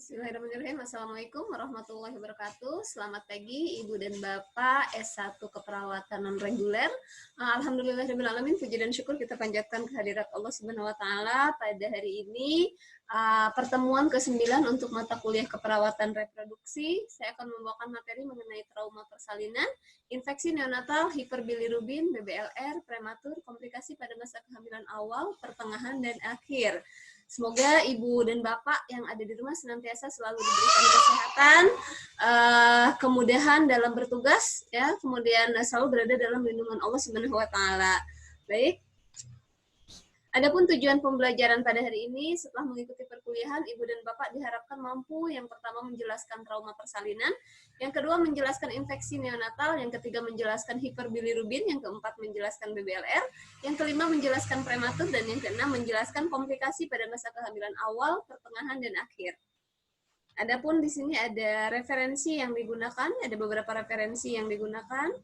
Bismillahirrahmanirrahim. Assalamualaikum warahmatullahi wabarakatuh. Selamat pagi Ibu dan Bapak S1 Keperawatan Non-Reguler. Alhamdulillahirrahmanirrahim. Puji dan syukur kita panjatkan kehadirat Allah Subhanahu wa Ta'ala pada hari ini. Pertemuan ke-9 untuk mata kuliah keperawatan reproduksi. Saya akan membawakan materi mengenai trauma persalinan, infeksi neonatal, hiperbilirubin, BBLR, prematur, komplikasi pada masa kehamilan awal, pertengahan, dan akhir. Semoga Ibu dan Bapak yang ada di rumah senantiasa selalu diberikan kesehatan, kemudahan dalam bertugas, ya, kemudian selalu berada dalam lindungan Allah Subhanahu wa Ta'ala. Baik. Adapun tujuan pembelajaran pada hari ini, setelah mengikuti perkuliahan, Ibu dan Bapak diharapkan mampu yang pertama menjelaskan trauma persalinan, yang kedua menjelaskan infeksi neonatal, yang ketiga menjelaskan hiperbilirubin, yang keempat menjelaskan BBLR, yang kelima menjelaskan prematur, dan yang keenam menjelaskan komplikasi pada masa kehamilan awal, pertengahan, dan akhir. Adapun di sini ada referensi yang digunakan, ada beberapa referensi yang digunakan.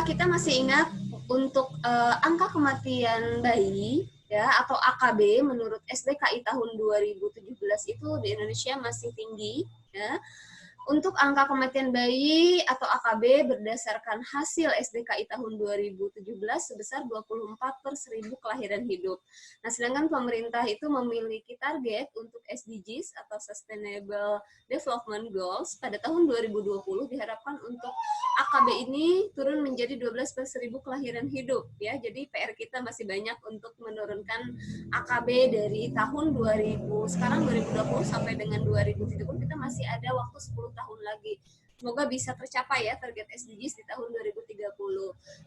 Kita masih ingat untuk angka kematian bayi ya atau AKB menurut SDKI tahun 2017 itu di Indonesia masih tinggi ya. Untuk angka kematian bayi atau AKB berdasarkan hasil SDKI tahun 2017 sebesar 24 per 1000 kelahiran hidup. Nah, sedangkan pemerintah itu memiliki target untuk SDGs atau Sustainable Development Goals pada tahun 2020 diharapkan untuk AKB ini turun menjadi 12 per 1000 kelahiran hidup ya. Jadi PR kita masih banyak untuk menurunkan AKB dari tahun 2000 sekarang 2020 sampai dengan 2030 kita masih ada waktu 10 tahun lagi. Semoga bisa tercapai ya target SDGs di tahun 2030.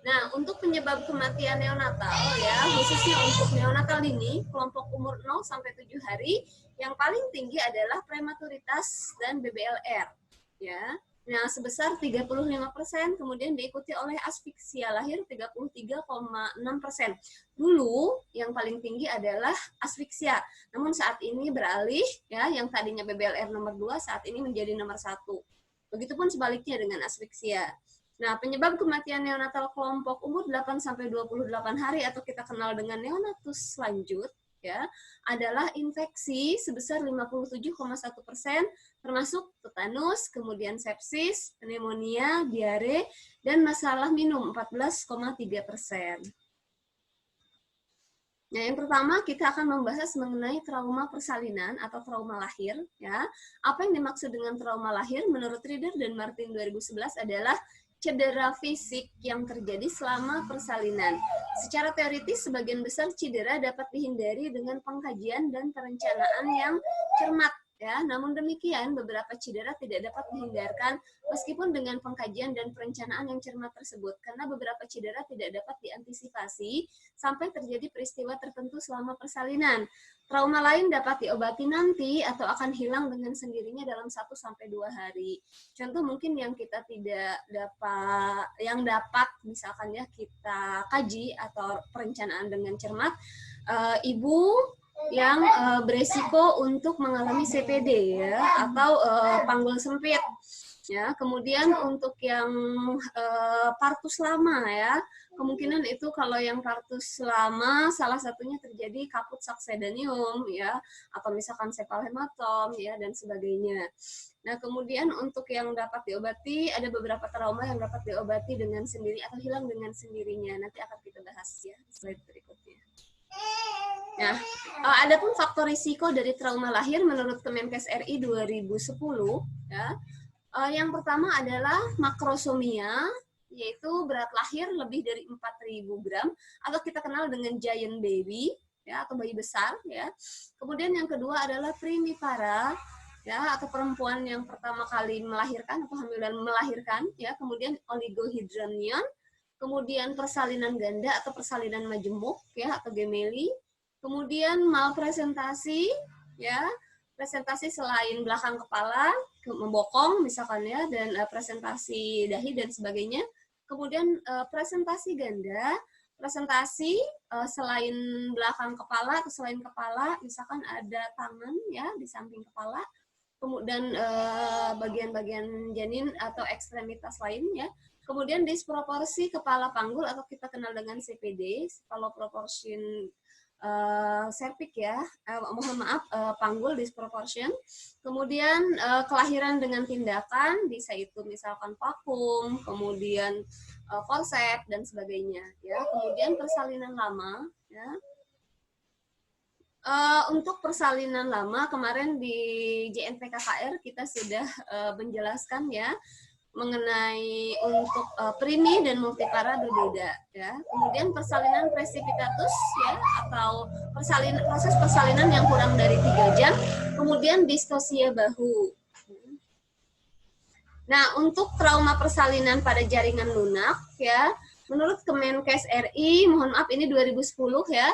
Nah, untuk penyebab kematian neonatal ya, khususnya untuk neonatal ini kelompok umur 0 sampai 7 hari yang paling tinggi adalah prematuritas dan BBLR ya. Nah, sebesar 35%, kemudian diikuti oleh asfiksia lahir 33,6%. Dulu yang paling tinggi adalah asfiksia, namun saat ini beralih ya, yang tadinya BBLR nomor 2 saat ini menjadi nomor 1. Begitupun sebaliknya dengan asfiksia. Nah, penyebab kematian neonatal kelompok umur 8 sampai 28 hari atau kita kenal dengan neonatus lanjut ya, adalah infeksi sebesar 57,1%, termasuk tetanus, kemudian sepsis, pneumonia, diare, dan masalah minum 14,3%. Nah, yang pertama kita akan membahas mengenai trauma persalinan atau trauma lahir. Ya, apa yang dimaksud dengan trauma lahir? Menurut Rieder dan Martin 2011 adalah cedera fisik yang terjadi selama persalinan. Secara teoritis, sebagian besar cedera dapat dihindari dengan pengkajian dan perencanaan yang cermat. Ya, namun demikian, beberapa cedera tidak dapat dihindarkan meskipun dengan pengkajian dan perencanaan yang cermat tersebut, karena beberapa cedera tidak dapat diantisipasi sampai terjadi peristiwa tertentu selama persalinan. Trauma lain dapat diobati nanti atau akan hilang dengan sendirinya dalam 1-2 hari. Contoh mungkin yang kita tidak dapat, yang dapat misalkan ya kita kaji atau perencanaan dengan cermat, ibu yang beresiko untuk mengalami CPD ya atau panggul sempit ya. Kemudian untuk yang partus lama ya, kemungkinan itu kalau yang partus lama salah satunya terjadi kaput succedaneum ya, atau misalkan sepalhematom ya dan sebagainya. Nah, kemudian untuk yang dapat diobati, ada beberapa trauma yang dapat diobati dengan sendiri atau hilang dengan sendirinya. Nanti akan kita bahas ya slide berikutnya. Nah, adapun faktor risiko dari trauma lahir menurut Kemenkes RI 2010 ya. Yang pertama adalah makrosomia, yaitu berat lahir lebih dari 4.000 gram atau kita kenal dengan giant baby ya atau bayi besar ya. Kemudian yang kedua adalah primipara ya atau perempuan yang pertama kali melahirkan atau hamil dan melahirkan ya. Kemudian oligohydramnion, kemudian persalinan ganda atau persalinan majemuk ya atau gemeli. Kemudian malpresentasi ya, presentasi selain belakang kepala membokong misalkan ya, dan presentasi dahi dan sebagainya. Kemudian presentasi ganda, presentasi selain belakang kepala atau selain kepala misalkan ada tangan ya di samping kepala, kemudian bagian-bagian janin atau ekstremitas lainnya. Kemudian disproporsi kepala panggul atau kita kenal dengan CPD, cephaloproportion Cervix ya, mohon maaf, panggul disproportion. Kemudian kelahiran dengan tindakan, bisa itu misalkan vakum, kemudian forceps dan sebagainya ya. Kemudian persalinan lama ya. Untuk persalinan lama kemarin di JNPKKR kita sudah menjelaskan ya mengenai untuk primi dan multipara berbeda ya. Kemudian persalinan precipitatus ya atau proses persalinan yang kurang dari 3 jam, kemudian distosia bahu. Nah, untuk trauma persalinan pada jaringan lunak ya, menurut Kemenkes RI, mohon maaf ini 2010 ya.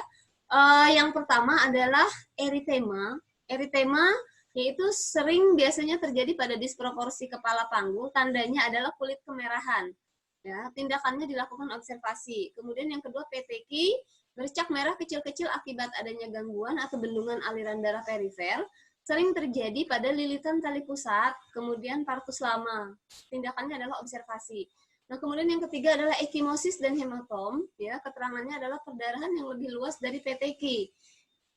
Yang pertama adalah eritema. Eritema yaitu sering biasanya terjadi pada disproporsi kepala panggul, tandanya adalah kulit kemerahan. Ya, tindakannya dilakukan observasi. Kemudian yang kedua peteki, bercak merah kecil-kecil akibat adanya gangguan atau bendungan aliran darah perifer, sering terjadi pada lilitan tali pusat, kemudian partus lama. Tindakannya adalah observasi. Nah, kemudian yang ketiga adalah ekimosis dan hematom, ya, keterangannya adalah perdarahan yang lebih luas dari peteki.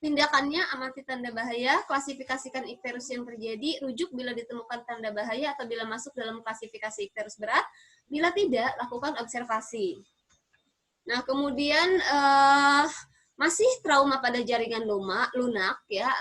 Tindakannya amati tanda bahaya, klasifikasikan ikterus yang terjadi, rujuk bila ditemukan tanda bahaya atau bila masuk dalam klasifikasi ikterus berat, bila tidak, lakukan observasi. Nah, kemudian masih trauma pada jaringan lunak, ya,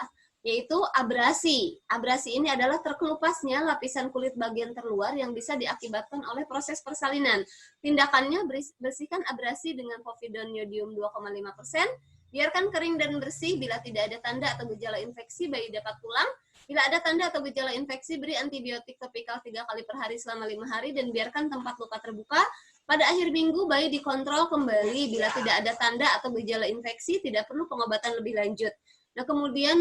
yaitu abrasi. Abrasi ini adalah terkelupasnya lapisan kulit bagian terluar yang bisa diakibatkan oleh proses persalinan. Tindakannya bersihkan abrasi dengan povidone yodium 2,5%, biarkan kering dan bersih. Bila tidak ada tanda atau gejala infeksi, bayi dapat pulang. Bila ada tanda atau gejala infeksi, beri antibiotik topikal 3 kali per hari selama 5 hari dan biarkan tempat luka terbuka. Pada akhir minggu, bayi dikontrol kembali. Bila tidak ada tanda atau gejala infeksi, tidak perlu pengobatan lebih lanjut. Nah, kemudian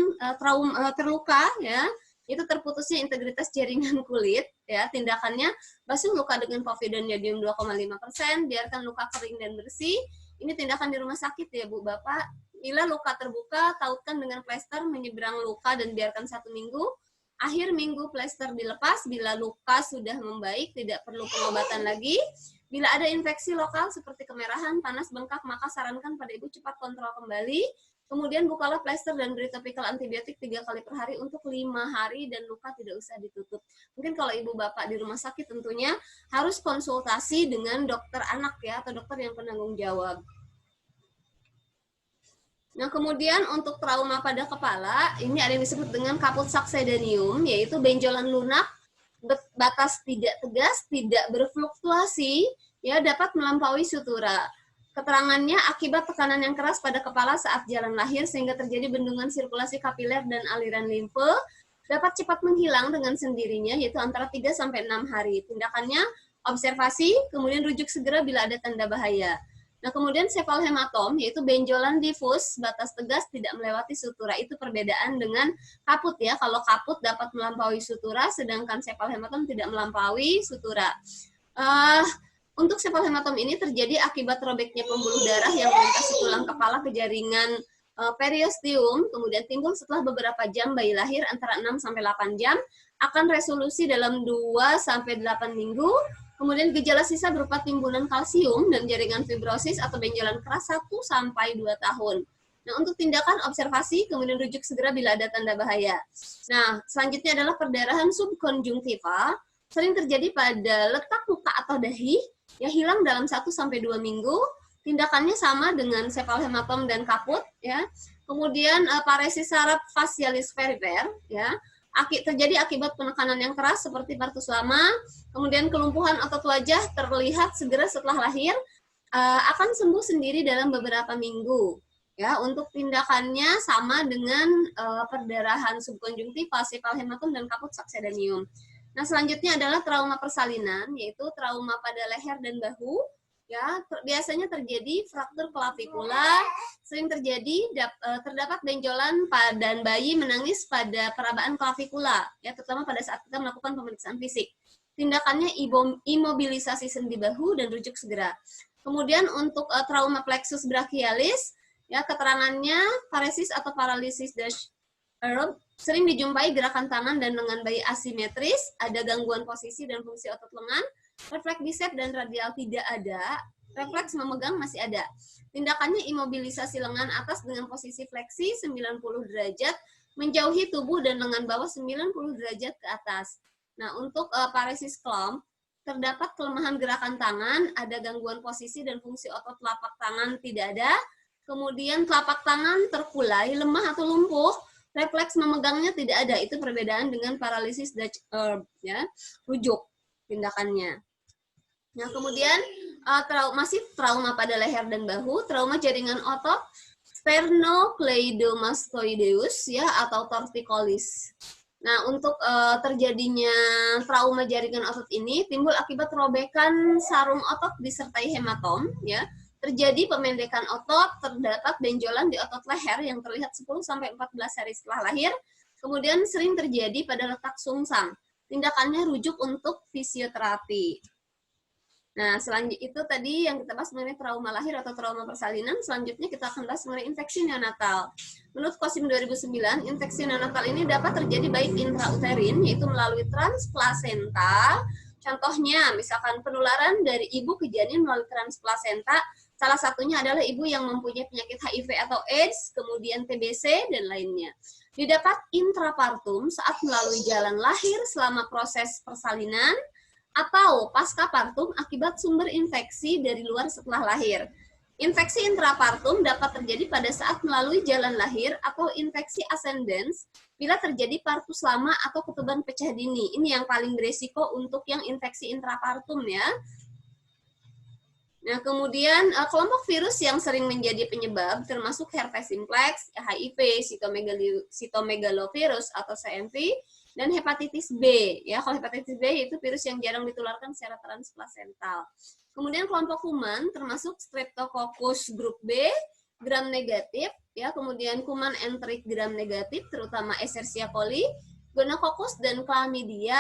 terluka, ya, itu terputusnya integritas jaringan kulit, ya, tindakannya basuh luka dengan povidone yodium 2,5%, biarkan luka kering dan bersih. Ini tindakan di rumah sakit ya Bu Bapak. Bila luka terbuka, tautkan dengan plester menyeberang luka dan biarkan 1 minggu. Akhir minggu plester dilepas. Bila luka sudah membaik, tidak perlu pengobatan lagi. Bila ada infeksi lokal seperti kemerahan, panas, bengkak, maka sarankan pada ibu cepat kontrol kembali. Kemudian bukalah plester dan beri topikal antibiotik 3 kali per hari untuk 5 hari dan luka tidak usah ditutup. Mungkin kalau ibu bapak di rumah sakit tentunya harus konsultasi dengan dokter anak ya atau dokter yang penanggung jawab. Nah, kemudian untuk trauma pada kepala, ini ada yang disebut dengan kaput succedaneum, yaitu benjolan lunak, batas tidak tegas, tidak berfluktuasi, ya dapat melampaui sutura. Keterangannya akibat tekanan yang keras pada kepala saat jalan lahir sehingga terjadi bendungan sirkulasi kapiler dan aliran limfe, dapat cepat menghilang dengan sendirinya yaitu antara 3 sampai 6 hari. Tindakannya observasi, kemudian rujuk segera bila ada tanda bahaya. Nah, kemudian cephalhematom yaitu benjolan difus, batas tegas tidak melewati sutura. Itu perbedaan dengan kaput ya. Kalau kaput dapat melampaui sutura sedangkan cephalhematom tidak melampaui sutura. Untuk cephalhematom ini terjadi akibat robeknya pembuluh darah yang melintasi tulang kepala ke jaringan periosteum, kemudian timbul setelah beberapa jam bayi lahir antara 6 sampai 8 jam, akan resolusi dalam 2 sampai 8 minggu. Kemudian gejala sisa berupa timbunan kalsium dan jaringan fibrosis atau benjolan keras 1 sampai 2 tahun. Nah, untuk tindakan observasi, kemudian rujuk segera bila ada tanda bahaya. Nah, selanjutnya adalah perdarahan subkonjungtiva, sering terjadi pada letak muka atau dahi, ya hilang dalam 1 sampai 2 minggu. Tindakannya sama dengan cephalhematom dan kaput, ya. Kemudian paresis saraf facialis perifer, ya, terjadi akibat penekanan yang keras seperti partus lama. Kemudian kelumpuhan otot wajah terlihat segera setelah lahir, akan sembuh sendiri dalam beberapa minggu. Ya, untuk tindakannya sama dengan perdarahan subkonjungtiva, cephalhematom dan kaput succedaneum. Nah, selanjutnya adalah trauma persalinan, yaitu trauma pada leher dan bahu. Ya, biasanya terjadi fraktur klavikula, sering terjadi terdapat benjolan dan bayi menangis pada perabaan klavikula, ya, terutama pada saat kita melakukan pemeriksaan fisik. Tindakannya imobilisasi sendi bahu dan rujuk segera. Kemudian untuk trauma plexus brachialis, ya, keterangannya paresis atau paralisis sering dijumpai gerakan tangan dan lengan bayi asimetris, ada gangguan posisi dan fungsi otot lengan, refleks bicep dan radial tidak ada, refleks memegang masih ada. Tindakannya imobilisasi lengan atas dengan posisi fleksi 90 derajat, menjauhi tubuh dan lengan bawah 90 derajat ke atas. Nah, untuk paresis klomp, terdapat kelemahan gerakan tangan, ada gangguan posisi dan fungsi otot telapak tangan tidak ada, kemudian telapak tangan terkulai, lemah atau lumpuh, refleks memegangnya tidak ada. Itu perbedaan dengan paralisis Dutch herb, ya, rujuk tindakannya. Nah, kemudian masih trauma pada leher dan bahu, trauma jaringan otot sternocleidomastoideus ya atau torticollis. Nah, untuk terjadinya trauma jaringan otot ini timbul akibat robekan sarung otot disertai hematom ya. Terjadi pemendekan otot, terdapat benjolan di otot leher yang terlihat 10 sampai 14 hari setelah lahir. Kemudian sering terjadi pada letak sungsang. Tindakannya rujuk untuk fisioterapi. Nah, selanjutnya itu tadi yang kita bahas mengenai trauma lahir atau trauma persalinan. Selanjutnya kita akan bahas mengenai infeksi neonatal. Menurut Kosim 2009, infeksi neonatal ini dapat terjadi baik intrauterin, yaitu melalui transplasenta. Contohnya, misalkan penularan dari ibu ke janin melalui transplasenta. Salah satunya adalah ibu yang mempunyai penyakit HIV atau AIDS, kemudian TBC, dan lainnya. Didapat intrapartum saat melalui jalan lahir selama proses persalinan, atau pasca partum akibat sumber infeksi dari luar setelah lahir. Infeksi intrapartum dapat terjadi pada saat melalui jalan lahir atau infeksi ascendens bila terjadi partus lama atau ketuban pecah dini. Ini yang paling beresiko untuk yang infeksi intrapartum ya. Nah, kemudian kelompok virus yang sering menjadi penyebab termasuk herpes simplex, HIV, cytomegalovirus atau CMV, dan hepatitis B. Ya, kalau hepatitis B itu virus yang jarang ditularkan secara transplasental. Kemudian kelompok kuman termasuk Streptococcus grup B, gram negatif, ya, kemudian kuman enterik gram negatif terutama Escherichia coli, gonococcus dan chlamydia.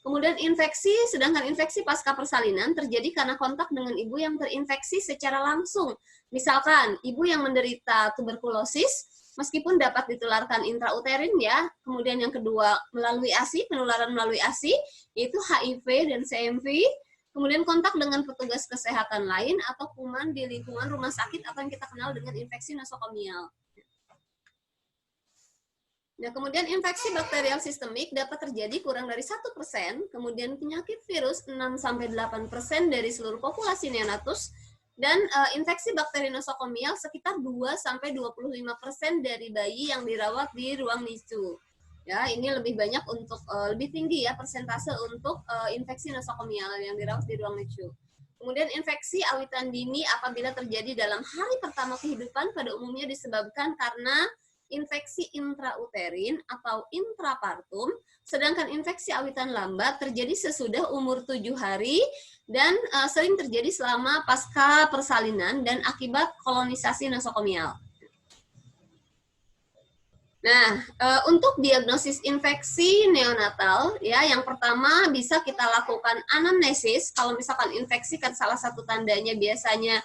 Kemudian infeksi, sedangkan infeksi pasca persalinan terjadi karena kontak dengan ibu yang terinfeksi secara langsung. Misalkan ibu yang menderita tuberkulosis, meskipun dapat ditularkan intrauterin ya, kemudian yang kedua melalui ASI, penularan melalui ASI, yaitu HIV dan CMV, kemudian kontak dengan petugas kesehatan lain atau kuman di lingkungan rumah sakit atau yang kita kenal dengan infeksi nosokomial. Nah, kemudian infeksi bakterial sistemik dapat terjadi kurang dari 1%, kemudian penyakit virus 6-8% dari seluruh populasi neonatus, dan infeksi bakteri nosokomial sekitar 2-25% dari bayi yang dirawat di ruang NICU. Ya, ini lebih banyak untuk lebih tinggi ya persentase untuk infeksi nosokomial yang dirawat di ruang NICU. Kemudian infeksi awitan dini apabila terjadi dalam hari pertama kehidupan pada umumnya disebabkan karena infeksi intrauterin atau intrapartum, sedangkan infeksi awitan lambat terjadi sesudah umur 7 hari dan sering terjadi selama pasca persalinan dan akibat kolonisasi nosokomial. Nah, untuk diagnosis infeksi neonatal, ya, yang pertama bisa kita lakukan anamnesis. Kalau misalkan infeksi kan salah satu tandanya biasanya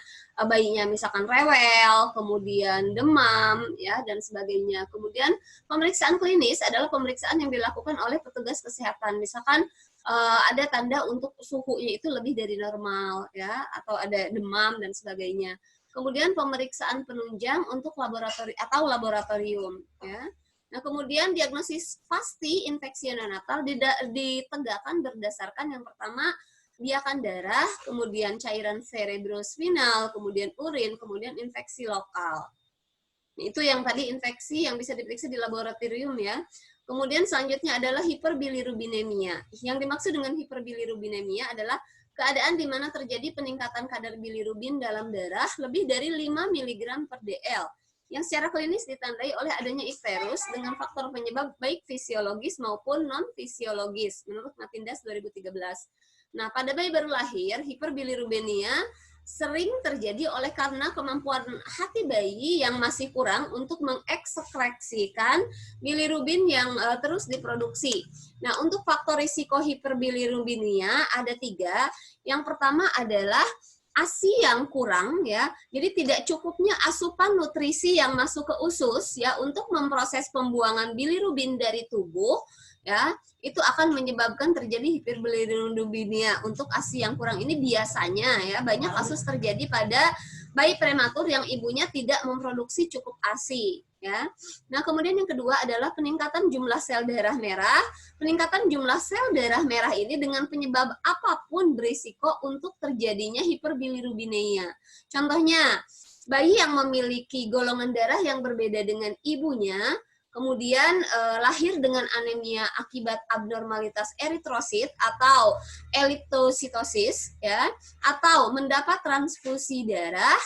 bayinya misalkan rewel, kemudian demam, ya, dan sebagainya. Kemudian pemeriksaan klinis adalah pemeriksaan yang dilakukan oleh petugas kesehatan. Misalkan ada tanda untuk suhunya itu lebih dari normal, ya, atau ada demam dan sebagainya. Kemudian pemeriksaan penunjang untuk laboratorium, ya. Nah, kemudian diagnosis pasti infeksi neonatal ditegakkan berdasarkan yang pertama biakan darah, kemudian cairan cerebrospinal, kemudian urin, kemudian infeksi lokal. Nah, itu yang tadi infeksi yang bisa diperiksa di laboratorium ya. Kemudian selanjutnya adalah hiperbilirubinemia. Yang dimaksud dengan hiperbilirubinemia adalah keadaan di mana terjadi peningkatan kadar bilirubin dalam darah lebih dari 5 mg per dl, yang secara klinis ditandai oleh adanya ikterus dengan faktor penyebab baik fisiologis maupun non-fisiologis, menurut Matindas 2013. Nah, pada bayi baru lahir, hiperbilirubemia sering terjadi oleh karena kemampuan hati bayi yang masih kurang untuk mengeksekresikan bilirubin yang terus diproduksi. Nah, untuk faktor risiko hiperbilirubinemia ada 3. Yang pertama adalah ASI yang kurang ya. Jadi tidak cukupnya asupan nutrisi yang masuk ke usus ya untuk memproses pembuangan bilirubin dari tubuh ya, itu akan menyebabkan terjadi hiperbilirubinemia. Untuk ASI yang kurang ini biasanya ya banyak kasus terjadi pada bayi prematur yang ibunya tidak memproduksi cukup ASI ya. Nah, kemudian yang kedua adalah peningkatan jumlah sel darah merah. Peningkatan jumlah sel darah merah ini dengan penyebab apapun berisiko untuk terjadinya hiperbilirubinemia. Contohnya, bayi yang memiliki golongan darah yang berbeda dengan ibunya, kemudian lahir dengan anemia akibat abnormalitas eritrosit atau erithrositosis ya, atau mendapat transfusi darah,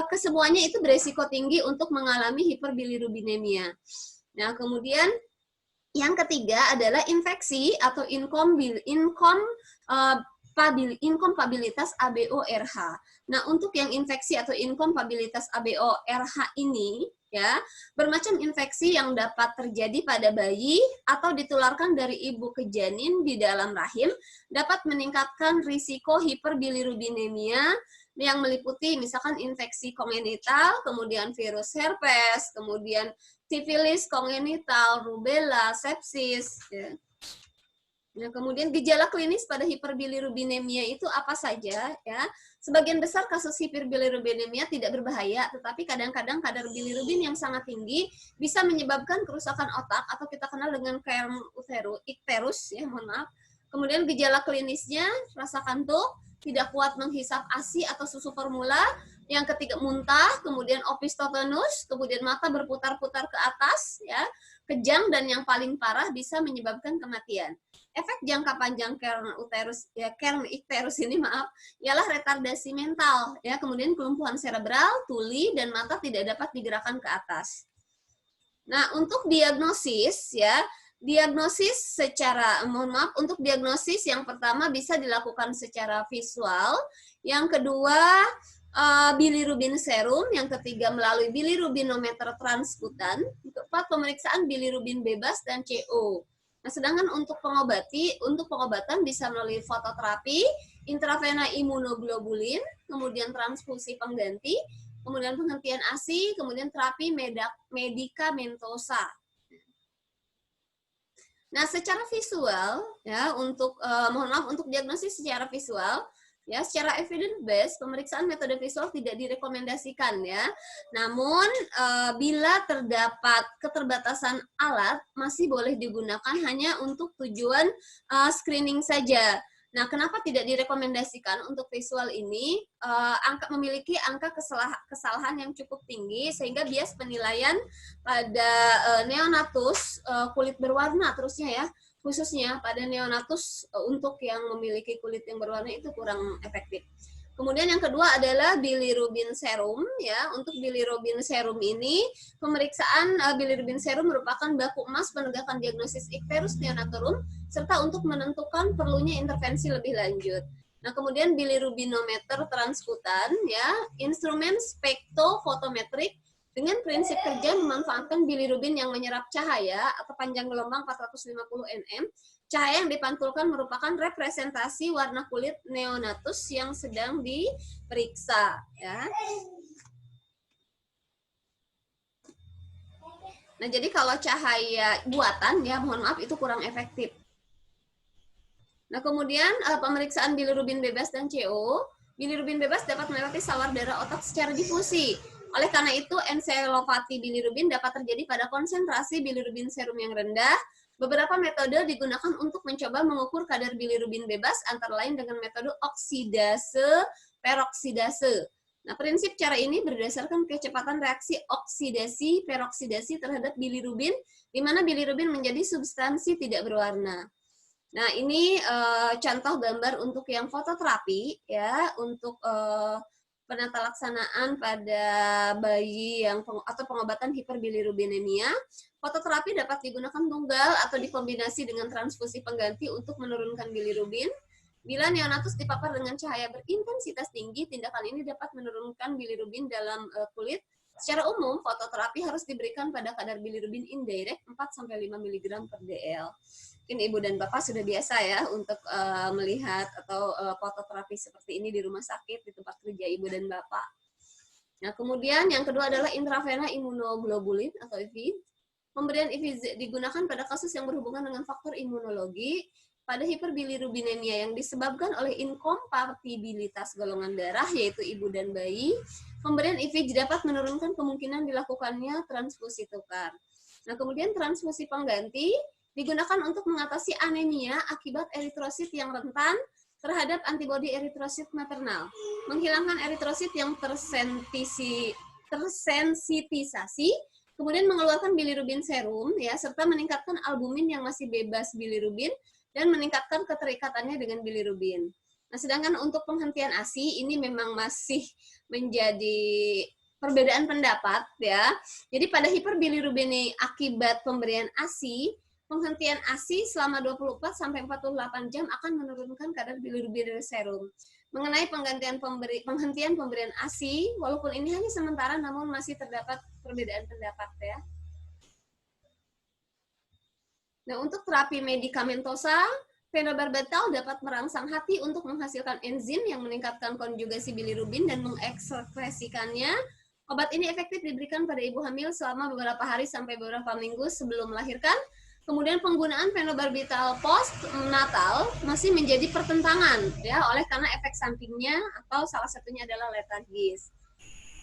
kesemuanya itu beresiko tinggi untuk mengalami hiperbilirubinemia. Nah, kemudian yang ketiga adalah infeksi atau inkompatibilitas ABO-RH. Nah, untuk yang infeksi atau inkompatibilitas ABO-RH ini ya, bermacam infeksi yang dapat terjadi pada bayi atau ditularkan dari ibu ke janin di dalam rahim dapat meningkatkan risiko hiperbilirubinemia yang meliputi misalkan infeksi kongenital, kemudian virus herpes, kemudian sifilis kongenital, rubella, sepsis. Ya. Nah, kemudian gejala klinis pada hiperbilirubinemia itu apa saja? Ya, sebagian besar kasus hiperbilirubinemia tidak berbahaya, tetapi kadang-kadang kadar bilirubin yang sangat tinggi bisa menyebabkan kerusakan otak atau kita kenal dengan kern icterus, ya, mohon maaf. Kemudian gejala klinisnya rasa kantuk, tidak kuat menghisap ASI atau susu formula. Yang ketiga muntah, kemudian opistotonus, kemudian mata berputar-putar ke atas, ya, kejang, dan yang paling parah bisa menyebabkan kematian. Efek jangka panjang kern icterus ini ialah retardasi mental, ya, kemudian kelumpuhan serebral, tuli, dan mata tidak dapat digerakkan ke atas. Nah, untuk diagnosis ya, untuk diagnosis yang pertama bisa dilakukan secara visual, yang kedua bilirubin serum, yang ketiga melalui bilirubinometer transkutan, yang keempat pemeriksaan bilirubin bebas dan CO. Nah, sedangkan untuk pengobatan bisa melalui fototerapi, intravena imunoglobulin, kemudian transfusi pengganti, kemudian penghentian ASI, kemudian terapi medikamentosa. Nah, secara visual ya, untuk untuk diagnosis secara visual ya, secara evidence based pemeriksaan metode visual tidak direkomendasikan ya. Namun bila terdapat keterbatasan alat masih boleh digunakan hanya untuk tujuan screening saja. Nah, kenapa tidak direkomendasikan untuk visual ini? Memiliki angka kesalahan yang cukup tinggi sehingga bias penilaian pada neonatus kulit berwarna terusnya ya, khususnya pada neonatus untuk yang memiliki kulit yang berwarna itu kurang efektif. Kemudian yang kedua adalah bilirubin serum ya. Untuk bilirubin serum ini pemeriksaan bilirubin serum merupakan baku emas penegakan diagnosis icterus neonatorum serta untuk menentukan perlunya intervensi lebih lanjut. Nah, kemudian bilirubinometer transkutan ya, instrumen spektrofotometrik dengan prinsip kerja memanfaatkan bilirubin yang menyerap cahaya atau panjang gelombang 450 nm. Cahaya yang dipantulkan merupakan representasi warna kulit neonatus yang sedang diperiksa. Ya. Nah, jadi kalau cahaya buatan, ya mohon maaf itu kurang efektif. Nah, kemudian pemeriksaan bilirubin bebas dan CO. Bilirubin bebas dapat melewati sawar darah otak secara difusi. Oleh karena itu, enselopati bilirubin dapat terjadi pada konsentrasi bilirubin serum yang rendah. Beberapa metode digunakan untuk mencoba mengukur kadar bilirubin bebas, antara lain dengan metode oksidase peroksidase. Nah, prinsip cara ini berdasarkan kecepatan reaksi oksidasi peroksidasi terhadap bilirubin, di mana bilirubin menjadi substansi tidak berwarna. Nah, ini contoh gambar untuk yang fototerapi ya, untuk penata laksanaan pada bayi yang atau pengobatan hiperbilirubinemia. Fototerapi dapat digunakan tunggal atau dikombinasi dengan transfusi pengganti untuk menurunkan bilirubin. Bila neonatus dipapar dengan cahaya berintensitas tinggi, tindakan ini dapat menurunkan bilirubin dalam kulit Secara umum, fototerapi harus diberikan pada kadar bilirubin indirect 4-5 mg per dl. Mungkin Ibu dan Bapak sudah biasa ya untuk melihat atau fototerapi seperti ini di rumah sakit, di tempat kerja Ibu dan Bapak. Nah, kemudian yang kedua adalah intravena immunoglobulin atau IV. Pemberian IV digunakan pada kasus yang berhubungan dengan faktor imunologi pada hiperbilirubinemia yang disebabkan oleh inkompatibilitas golongan darah, yaitu ibu dan bayi. Pemberian IV dapat menurunkan kemungkinan dilakukannya transfusi tukar. Nah, kemudian transfusi pengganti digunakan untuk mengatasi anemia akibat eritrosit yang rentan terhadap antibodi eritrosit maternal, menghilangkan eritrosit yang tersensitisasi, kemudian mengeluarkan bilirubin serum, ya, serta meningkatkan albumin yang masih bebas bilirubin dan meningkatkan keterikatannya dengan bilirubin. Nah, sedangkan untuk penghentian ASI ini memang masih menjadi perbedaan pendapat, ya. Jadi pada hiperbilirubin akibat pemberian ASI, penghentian ASI selama 24-48 jam akan menurunkan kadar bilirubin dari serum. Mengenai penghentian pemberian ASI, walaupun ini hanya sementara, namun masih terdapat perbedaan pendapat, ya. Nah, untuk terapi medikamentosa, fenobarbital dapat merangsang hati untuk menghasilkan enzim yang meningkatkan konjugasi bilirubin dan mengekskresikannya. Obat ini efektif diberikan pada ibu hamil selama beberapa hari sampai beberapa minggu sebelum melahirkan. Kemudian penggunaan fenobarbital postnatal masih menjadi pertentangan, ya, oleh karena efek sampingnya atau salah satunya adalah letargis.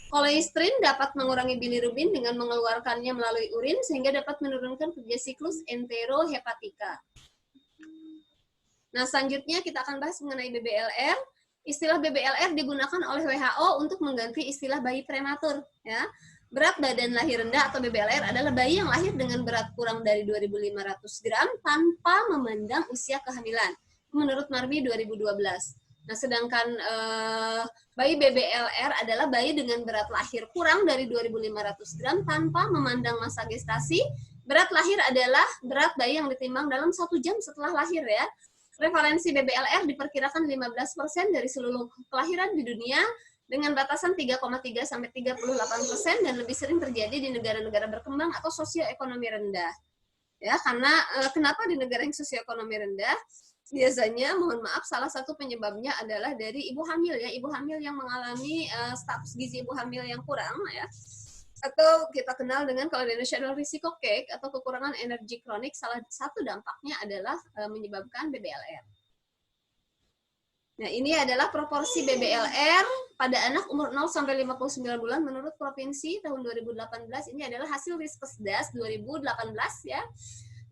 Kolestrin dapat mengurangi bilirubin dengan mengeluarkannya melalui urin sehingga dapat menurunkan kerja siklus enterohepatika. Nah, selanjutnya kita akan bahas mengenai BBLR. Istilah BBLR digunakan oleh WHO untuk mengganti istilah bayi prematur, ya. Berat badan lahir rendah atau BBLR adalah bayi yang lahir dengan berat kurang dari 2.500 gram tanpa memandang usia kehamilan, menurut Marby 2012. Nah, sedangkan bayi BBLR adalah bayi dengan berat lahir kurang dari 2.500 gram tanpa memandang masa gestasi. Berat lahir adalah berat bayi yang ditimbang dalam 1 jam setelah lahir, ya. Prevalensi BBLR diperkirakan 15% dari seluruh kelahiran di dunia, dengan batasan 3,3-38% dan lebih sering terjadi di negara-negara berkembang atau sosioekonomi rendah. Ya, karena kenapa di negara yang sosioekonomi rendah? Biasanya, mohon maaf, salah satu penyebabnya adalah dari ibu hamil, ya, ibu hamil yang mengalami status gizi ibu hamil yang kurang, ya, atau kita kenal dengan kalau di Indonesia adalah risiko cake atau kekurangan energi kronik. Salah satu dampaknya adalah menyebabkan BBLR. Nah, ini adalah proporsi BBLR pada anak umur 0-59 bulan menurut provinsi tahun 2018. Ini adalah hasil Riskesdas 2018, ya.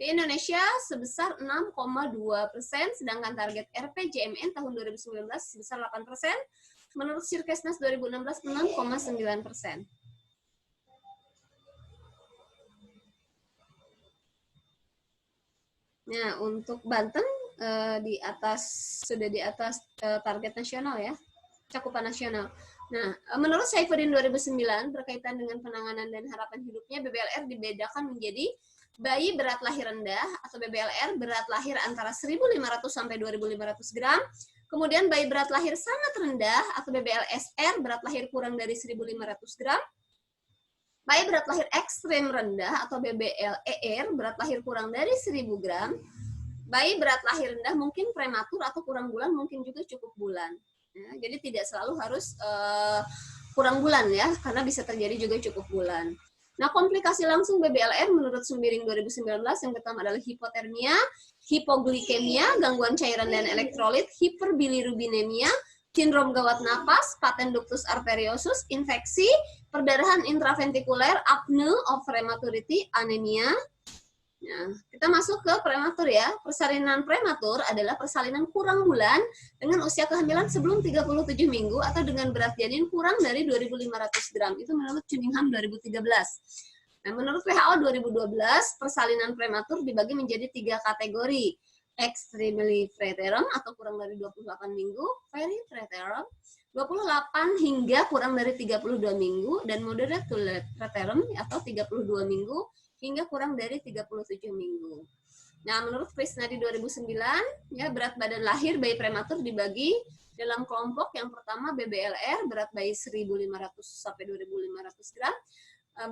Di Indonesia sebesar 6,2%, sedangkan target RPJMN tahun 2019 sebesar 8%. Menurut Sirkesnas 2016 6,9%. Nah, untuk Banten sudah di atas target nasional, ya, cakupan nasional. Nah, menurut Saifuddin 2009 berkaitan dengan penanganan dan harapan hidupnya, BBLR dibedakan menjadi bayi berat lahir rendah atau BBLR berat lahir antara 1.500 sampai 2.500 gram. Kemudian bayi berat lahir sangat rendah atau BBLSR berat lahir kurang dari 1.500 gram. Bayi berat lahir ekstrem rendah atau BBLER berat lahir kurang dari 1.000 gram. Bayi berat lahir rendah mungkin prematur atau kurang bulan, mungkin juga cukup bulan. Ya, jadi tidak selalu harus kurang bulan, ya, karena bisa terjadi juga cukup bulan. Nah, komplikasi langsung BBLR menurut Sembiring 2019 yang pertama adalah hipotermia, hipoglikemia, gangguan cairan dan elektrolit, hiperbilirubinemia, sindrom gawat napas, patent ductus arteriosus, infeksi, perdarahan intraventikuler, apnea of prematurity, anemia. Nah, kita masuk ke prematur, ya. Persalinan prematur adalah persalinan kurang bulan dengan usia kehamilan sebelum 37 minggu atau dengan berat janin kurang dari 2.500 gram. Itu menurut Cunningham 2013. Nah, menurut WHO 2012, persalinan prematur dibagi menjadi 3 kategori. Extremely preterm atau kurang dari 28 minggu, very preterm, 28 hingga kurang dari 32 minggu, dan moderate to late preterm atau 32 minggu hingga kurang dari 37 minggu. Nah, menurut Krisnadi 2009, ya, berat badan lahir bayi prematur dibagi dalam kelompok yang pertama BBLR berat bayi 1.500 sampai 2.500 gram,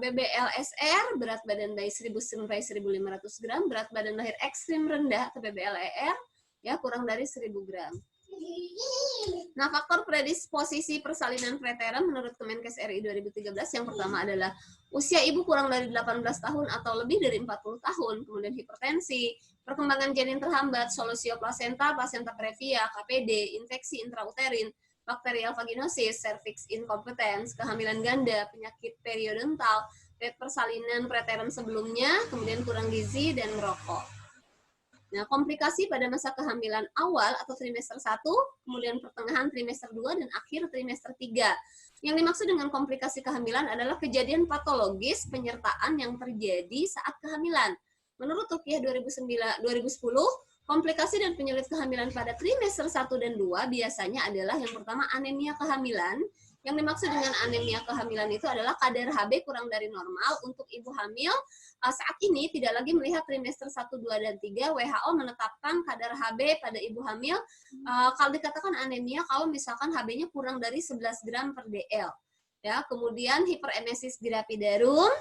BBLSR berat badan bayi 1.000 sampai 1.500 gram, berat badan lahir ekstrim rendah atau BBLER ya kurang dari 1.000 gram. Nah, faktor predisposisi persalinan preterm menurut Kemenkes RI 2013 yang pertama adalah usia ibu kurang dari 18 tahun atau lebih dari 40 tahun, kemudian hipertensi, perkembangan janin terhambat, solusio plasenta, plasenta previa, KPD, infeksi intrauterin, bakterial vaginosis, cervix incompetence, kehamilan ganda, penyakit periodontal, persalinan preterm sebelumnya, kemudian kurang gizi dan merokok. Nah, komplikasi pada masa kehamilan awal atau trimester 1, kemudian pertengahan trimester 2, dan akhir trimester 3. Yang dimaksud dengan komplikasi kehamilan adalah kejadian patologis penyertaan yang terjadi saat kehamilan. Menurut Ruqyah 2010, komplikasi dan penyulit kehamilan pada trimester 1 dan 2 biasanya adalah yang pertama anemia kehamilan. Yang dimaksud dengan anemia kehamilan itu adalah kadar HB kurang dari normal untuk ibu hamil. Saat ini tidak lagi melihat trimester 1, 2, dan 3, WHO menetapkan kadar HB pada ibu hamil kalau dikatakan anemia kalau misalkan HB-nya kurang dari 11 gram per DL. Ya, kemudian hiperemesis gravidarum,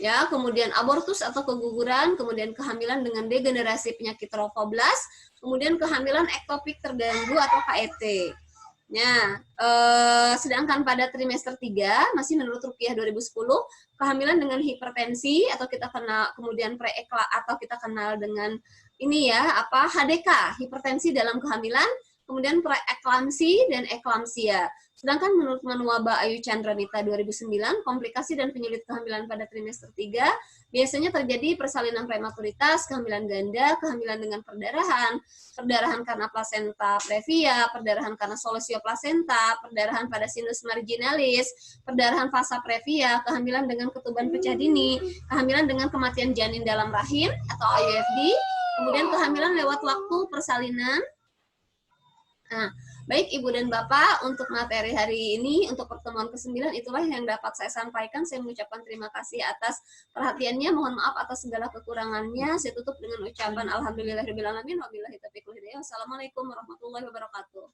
ya, kemudian abortus atau keguguran, kemudian kehamilan dengan degenerasi penyakit trophoblast, kemudian kehamilan ektopik terganggu atau KET. Nah, sedangkan pada trimester 3, masih menurut Ruqyah 2010, kehamilan dengan hipertensi atau kita kenal kemudian preekla atau kita kenal dengan ini ya, HDK, hipertensi dalam kehamilan, kemudian preeklamsi dan eklamsia. Sedangkan menurut Manuwaba Ayu Chandranita 2009, komplikasi dan penyulit kehamilan pada trimester 3 biasanya terjadi persalinan prematuritas, kehamilan ganda, kehamilan dengan perdarahan, perdarahan karena plasenta previa, perdarahan karena solusio plasenta, perdarahan pada sinus marginalis, perdarahan fasa previa, kehamilan dengan ketuban pecah dini, kehamilan dengan kematian janin dalam rahim atau IUFD, kemudian kehamilan lewat waktu persalinan. Nah, baik Ibu dan Bapak, untuk materi hari ini, untuk pertemuan ke-9, itulah yang dapat saya sampaikan. Saya mengucapkan terima kasih atas perhatiannya. Mohon maaf atas segala kekurangannya. Saya tutup dengan ucapan alhamdulillahirabbil alamin. Wabillahi taufiq wal hidayah. Wassalamualaikum warahmatullahi wabarakatuh.